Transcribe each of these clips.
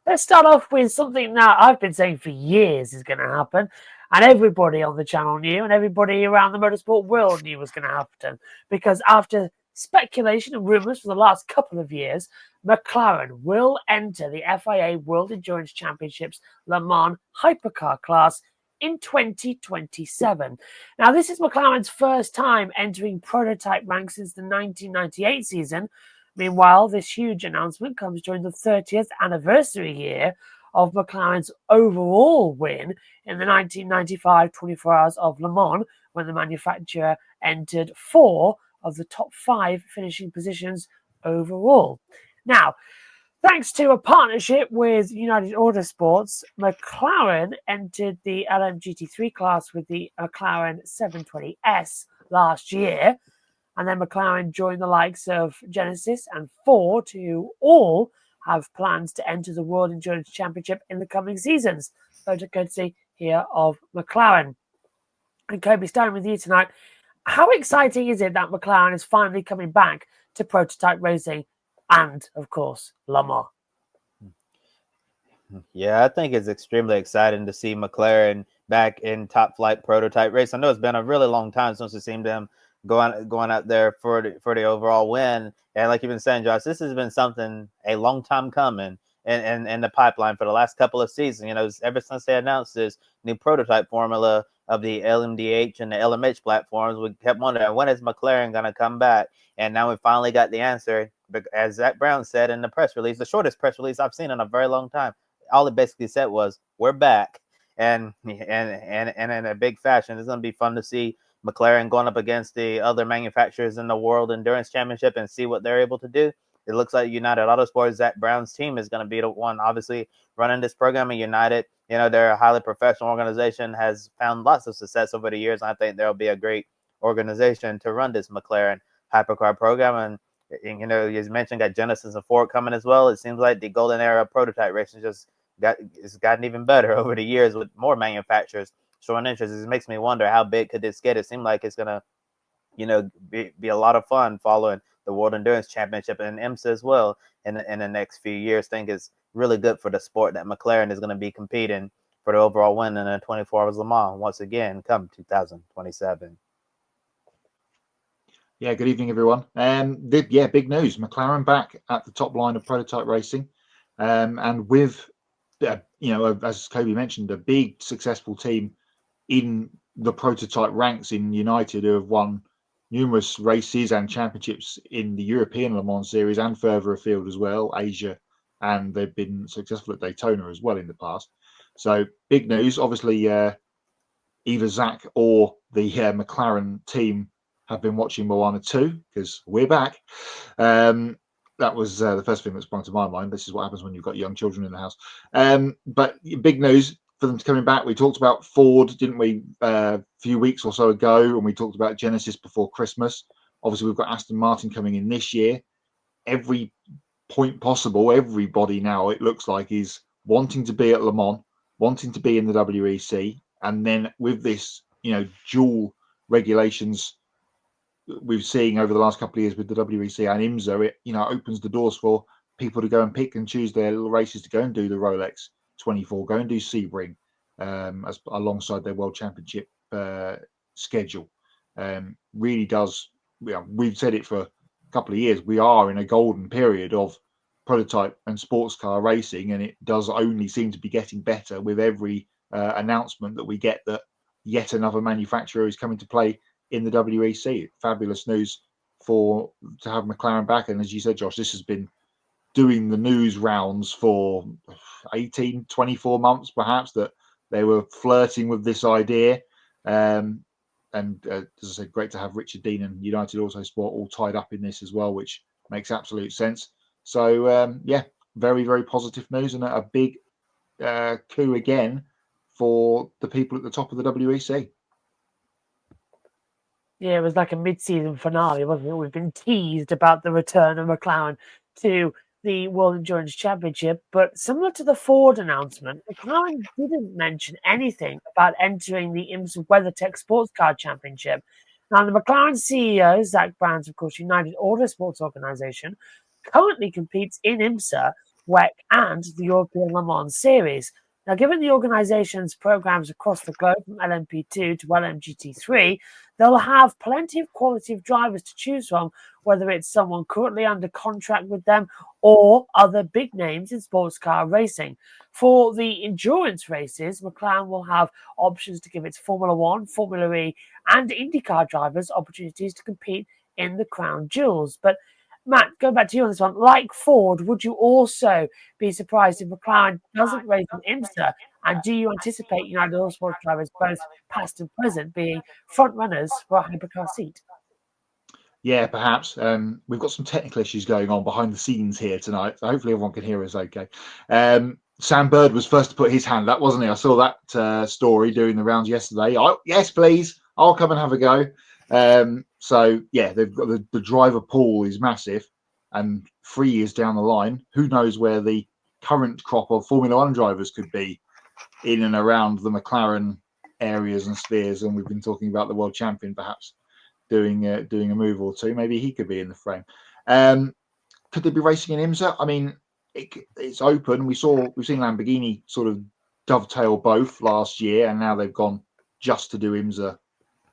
Let's start off with something that I've been saying for years is going to happen, and everybody on the channel knew, and everybody around the motorsport world knew was going to happen, because after speculation and rumours for the last couple of years, McLaren will enter the FIA World Endurance Championships Le Mans Hypercar class in 2027. Now, this is McLaren's first time entering prototype ranks since the 1998 season. Meanwhile, this huge announcement comes during the 30th anniversary year of McLaren's overall win in the 1995 24 Hours of Le Mans, when the manufacturer entered 4 of the top 5 finishing positions overall. Now, thanks to a partnership with United Autosports, McLaren entered the LMGT3 class with the McLaren 720S last year. And then McLaren joined the likes of Genesis and Ford, who all have plans to enter the World Endurance Championship in the coming seasons. Photo courtesy here of McLaren. And Kobe, starting with you tonight, how exciting is it that McLaren is finally coming back to prototype racing and, of course, Le Mans? Yeah, I think it's extremely exciting to see McLaren back in top flight prototype race. I know it's been a really long time since we've seen them going out there for the overall win. And like you've been saying, Josh, this has been something a long time coming in the pipeline for the last couple of seasons. You know, ever since they announced this new prototype formula of the LMDH and the LMH platforms, we kept wondering, when is McLaren going to come back? And now we finally got the answer. As Zach Brown said in the press release, the shortest press release I've seen in a very long time. All it basically said was, we're back. And in a big fashion. It's going to be fun to see McLaren going up against the other manufacturers in the World Endurance Championship and see what they're able to do. It looks like United Autosports, Zach Brown's team, is going to be the one, obviously, running this program. And United, you know, they're a highly professional organization, has found lots of success over the years. And I think there'll be a great organization to run this McLaren hypercar program. And you know, as mentioned, got Genesis and Ford coming as well. It seems like the golden era of prototype racing it's gotten even better over the years with more manufacturers showing interest. It makes me wonder, how big could this get? It seems like it's gonna, you know, be a lot of fun following the World Endurance Championship and IMSA as well in the next few years. I think it's really good for the sport that McLaren is going to be competing for the overall win in the 24 Hours Le Mans once again come 2027. Yeah, good evening, everyone. Big news. McLaren back at the top line of prototype racing, and with as Kobe mentioned, a big successful team in the prototype ranks in United, who have won numerous races and championships in the European Le Mans series and further afield as well, Asia, and they've been successful at Daytona as well in the past. So big news. Obviously, either Zach or the McLaren team have been watching Moana 2, because we're back. That was the first thing that sprung to my mind. This is what happens when you've got young children in the house. But big news for them coming back. We talked about Ford, didn't we, a few weeks or so ago, and we talked about Genesis before Christmas. Obviously, we've got Aston Martin coming in this year. Every point possible, everybody now, it looks like, is wanting to be at Le Mans, wanting to be in the WEC, and then with this, dual regulations we've seen over the last couple of years with the WEC and IMSA, it opens the doors for people to go and pick and choose their little races to go and do the Rolex 24, go and do Sebring as alongside their World Championship schedule. Really does. We've said it for a couple of years. We are in a golden period of prototype and sports car racing, and it does only seem to be getting better with every announcement that we get that yet another manufacturer is coming to play in the WEC. Fabulous news to have McLaren back. And as you said, Josh, this has been doing the news rounds for 18, 24 months, perhaps, that they were flirting with this idea. And as I said, great to have Richard Dean and United Autosport all tied up in this as well, which makes absolute sense. So, very, very positive news, and a big coup again for the people at the top of the WEC. Yeah, it was like a mid-season finale, wasn't it? We've been teased about the return of McLaren to the World Endurance Championship, but similar to the Ford announcement, McLaren didn't mention anything about entering the IMSA WeatherTech Sports Car Championship. Now, the McLaren CEO, Zach Brown, of course, United Autosports organization, currently competes in IMSA, WEC, and the European Le Mans Series. Now, given the organisation's programmes across the globe from LMP2 to LMGT3, they'll have plenty of quality of drivers to choose from, whether it's someone currently under contract with them or other big names in sports car racing. For the endurance races, McLaren will have options to give its Formula One, Formula E, and IndyCar drivers opportunities to compete in the crown jewels. But Matt, go back to you on this one. Like Ford, would you also be surprised if McLaren doesn't race in IMSA? And do you anticipate United Autosports drivers, both past and present, being front runners for a hypercar seat? Yeah, perhaps. We've got some technical issues going on behind the scenes here tonight, so hopefully everyone can hear us okay. Sam Bird was first to put his hand up, wasn't he? I saw that story doing the rounds yesterday. Yes, please. I'll come and have a go. So, yeah, they've got the driver pool is massive, and 3 years down the line, who knows where the current crop of Formula One drivers could be in and around the McLaren areas and spheres. And we've been talking about the world champion, perhaps doing a move or two. Maybe he could be in the frame. Could they be racing in IMSA? I mean, it's open. We've seen Lamborghini sort of dovetail both last year, and now they've gone just to do IMSA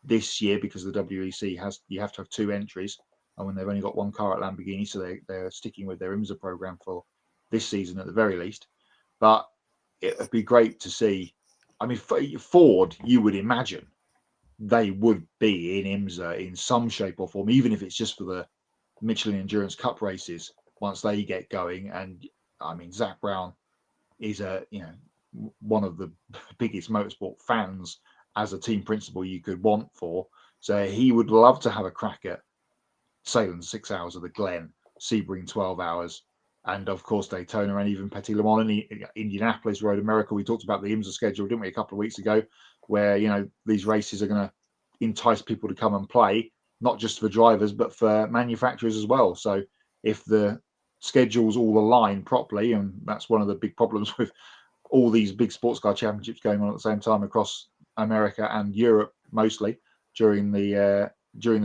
this year because the WEC you have to have 2 entries, and when they've only got 1 car at Lamborghini, so they're sticking with their IMSA program for this season at the very least. But it would be great to see. I mean, Ford, you would imagine they would be in IMSA in some shape or form, even if it's just for the Michelin Endurance Cup races once they get going. And I mean, Zach Brown is one of the biggest motorsport fans as a team principal you could want for. So he would love to have a crack at Salem 6 hours of the Glen, Sebring 12 hours, and of course Daytona, and even Petit Le Mans and Indianapolis, Road America. We talked about the IMSA schedule, didn't we, a couple of weeks ago, where these races are going to entice people to come and play, not just for drivers but for manufacturers as well. So if the schedules all align properly, and that's one of the big problems with all these big sports car championships going on at the same time across America and Europe, mostly during the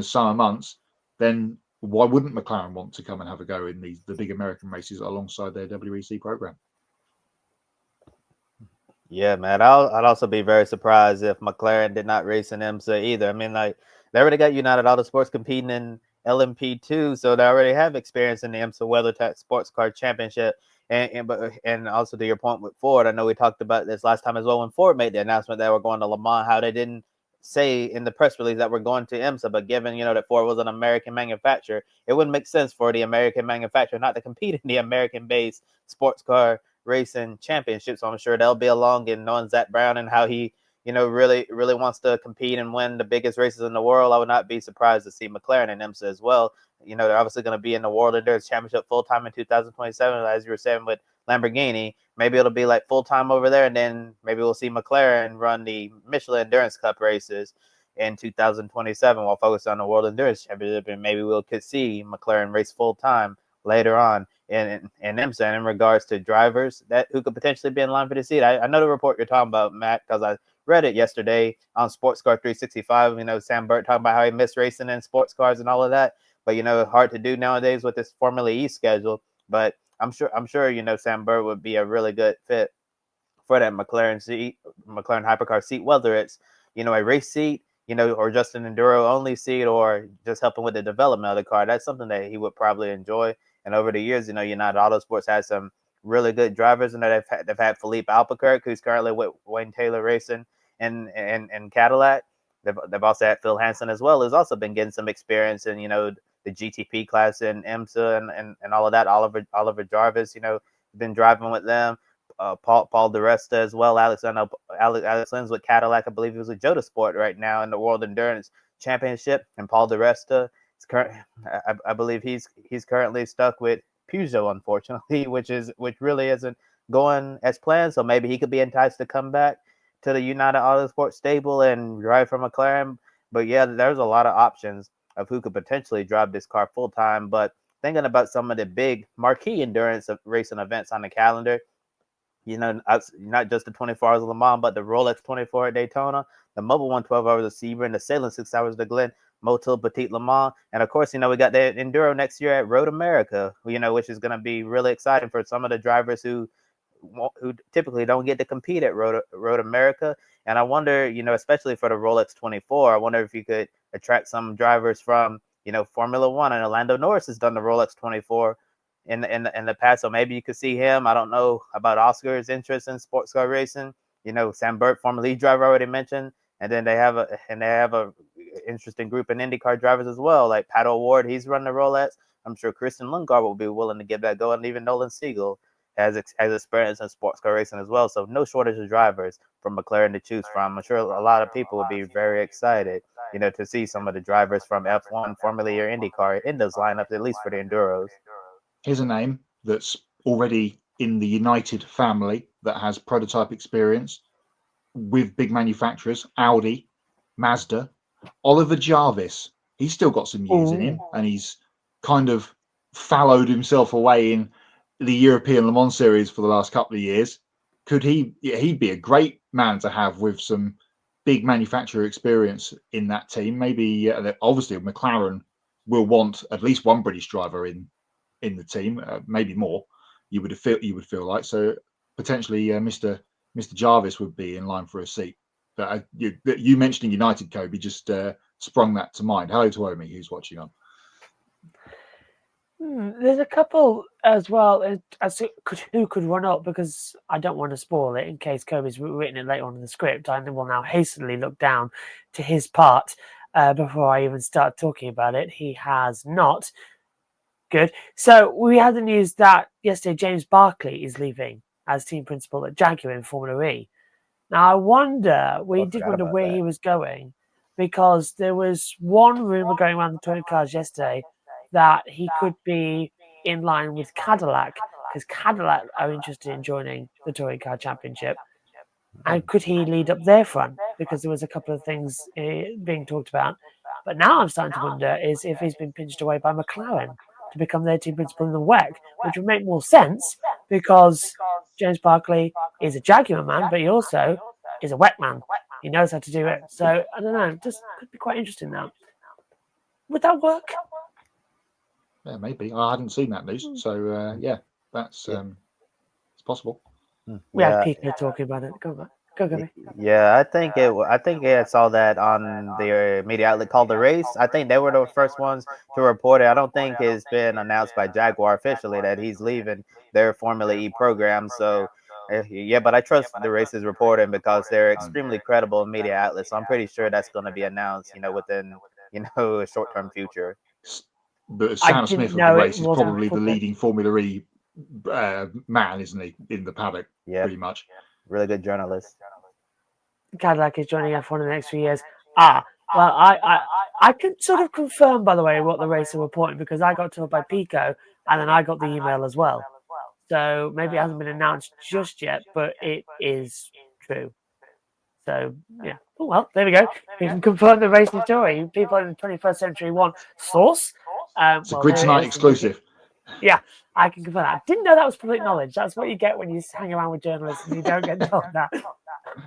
summer months, then why wouldn't McLaren want to come and have a go in the big American races alongside their WEC program? Yeah, man. I'd also be very surprised if McLaren did not race in IMSA either. I mean, like, they already got United Autosports competing in LMP2, so they already have experience in the IMSA WeatherTech Sports Car Championship. And also to your point with Ford, I know we talked about this last time as well when Ford made the announcement they were going to Le Mans, how they didn't say in the press release that we're going to IMSA, but given that Ford was an American manufacturer, it wouldn't make sense for the American manufacturer not to compete in the American-based sports car racing championship. So I'm sure they'll be along, and knowing Zach Brown and how he really wants to compete and win the biggest races in the world, I would not be surprised to see McLaren and IMSA as well. They're obviously going to be in the World Endurance Championship full-time in 2027, as you were saying with Lamborghini. Maybe it'll be like full-time over there, and then maybe we'll see McLaren run the Michelin Endurance Cup races in 2027 while focused on the World Endurance Championship, and maybe could see McLaren race full-time later on in IMSA. And in regards to drivers who could potentially be in line for the seat, I know the report you're talking about, Matt, because I read it yesterday on Sports Car 365. Sam Burch talking about how he missed racing in sports cars and all of that. But hard to do nowadays with this Formula E schedule. But I'm sure Sam Burch would be a really good fit for that McLaren hypercar seat, whether it's a race seat, or just an enduro only seat, or just helping with the development of the car. That's something that he would probably enjoy. And over the years, United Autosports has some really good drivers, and they've had Philippe Albuquerque, who's currently with Wayne Taylor Racing and Cadillac. They've also had Phil Hansen as well, who's also been getting some experience in the GTP class in IMSA and all of that. Oliver Jarvis, been driving with them. Paul DeResta as well. Alex Lynn's with Cadillac. I believe he was with Joda Sport right now in the World Endurance Championship. And Paul DeResta is I believe he's currently stuck with Peugeot, unfortunately, which really isn't going as planned. So maybe he could be enticed to come back to the United Autosports stable and drive for McLaren. But yeah, there's a lot of options of who could potentially drive this car full time. But thinking about some of the big marquee endurance racing events on the calendar, not just the 24 Hours of Le Mans, but the Rolex 24 at Daytona, the Mobil 1 12 Hours of Sebring, the Salem 6 Hours of the Glen. Motul Petit Le Mans, and of course, we got the Enduro next year at Road America, which is going to be really exciting for some of the drivers who typically don't get to compete at Road America. And I wonder, especially for the Rolex 24, I wonder if you could attract some drivers from, Formula One. And Lando Norris has done the Rolex 24 in the past, so maybe you could see him. I don't know about Oscar's interest in sports car racing. Sam Burke, former lead driver, already mentioned, and then they have a interesting group in IndyCar drivers as well, like Pato O'Ward. He's running the Rolex. I'm sure Christian Lundgaard will be willing to give that go, and even Nolan Siegel has experience in sports car racing as well. So no shortage of drivers from McLaren to choose from. I'm sure a lot of people would be very excited, to see some of the drivers from F1, Formula E, or IndyCar in those lineups, at least for the Enduros. Here's a name that's already in the United family that has prototype experience with big manufacturers, Audi, Mazda. Oliver Jarvis. He's still got some years in him, and he's kind of fallowed himself away in the European Le Mans series for the last couple of years. Could he? Yeah, he'd be a great man to have with some big manufacturer experience in that team. Maybe obviously McLaren will want at least one British driver in the team, maybe more. You would feel like so. Potentially, Mr. Jarvis would be in line for a seat. But you mentioning United, Kobe, just sprung that to mind. Hello to Omi, who's watching on. There's a couple as well who could run up, because I don't want to spoil it in case Kobe's written it later on in the script. I will now hastily look down to his part before I even start talking about it. He has not. Good. So we had the news that yesterday James Barclay is leaving as team principal at Jaguar in Formula E. Now, I wonder, did wonder where he was going, because there was one rumour going around the touring cars yesterday that he could be in line with Cadillac, because Cadillac are interested in joining the Touring Car Championship. And could he lead up their front? Because there was a couple of things being talked about. But now I'm starting to wonder is if he's been pinched away by McLaren to become their team principal in the WEC, which would make more sense, because James Barclay is a Jaguar man, but he also is a WEC man. He knows how to do it. So, I don't know, just could be quite interesting now. Would that work? Yeah, maybe. I hadn't seen that news. So, that's it's possible. We had people talking about it. Go, Gabby. Yeah, I think I saw that on the media outlet called The Race. I think they were the first ones to report it. I don't think it's been announced by Jaguar officially that he's leaving their Formula E program. So, but I trust The Race's reporting because they're extremely credible media outlets. So I'm pretty sure that's going to be announced, within, a short-term future. But Sam Smith of The Race is probably the leading Formula E man, isn't he, in the paddock? Yeah, pretty much. Really good journalist. Cadillac is joining F1 in the next few years. Well, I can sort of confirm, by the way, what The Race are reporting, because I got told by Pico, and then I got the email as well. So maybe it hasn't been announced just yet, but it is true. So, yeah. Oh, well, there we go. We can confirm the racing story. People in the 21st century want source. It's a Grid Tonight exclusive. Yeah, I can confirm that. I didn't know that was public knowledge. That's what you get when you hang around with journalists and you don't get told that.